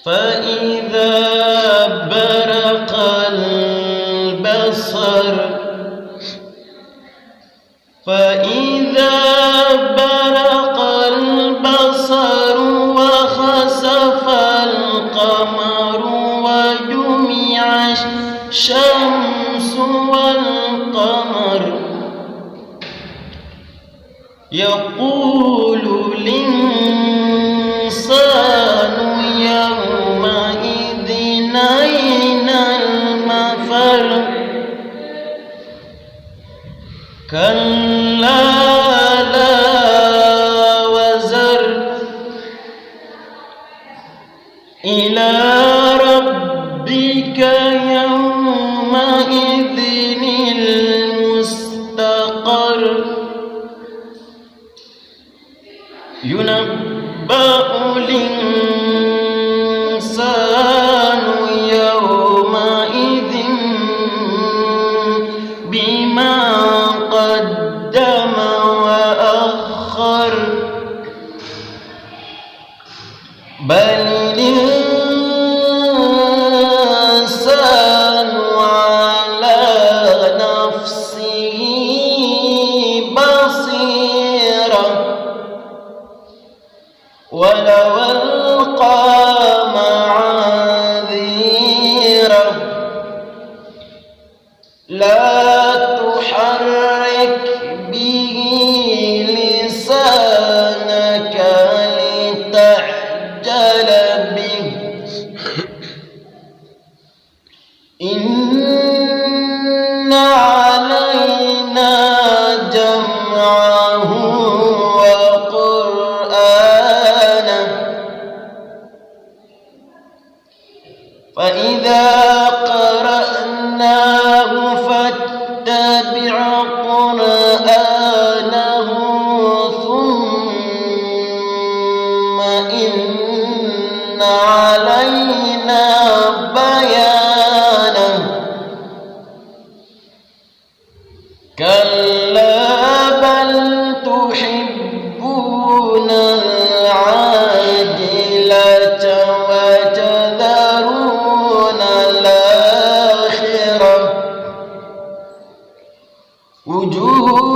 فإذا برق البصر وخسف القمر وجمع الشمس والقمر يقول الإنسان يومئذ أين المفر كلا لا وزر إلى ربك يومئذ المستقر ينبأ الإنسان يومئذ بما قدم وأخر بل الإنسان على نفسه بصيرة ولو ألقى معاذيره لا تحرك به لسانك لتعجل به إن علينا جمعه وقرآنه فإذا قرأناه فاتبع قرآنه ثم إن علينا بيانه كلا بل تحبون العاجلة وتذرون الآخرة وجوه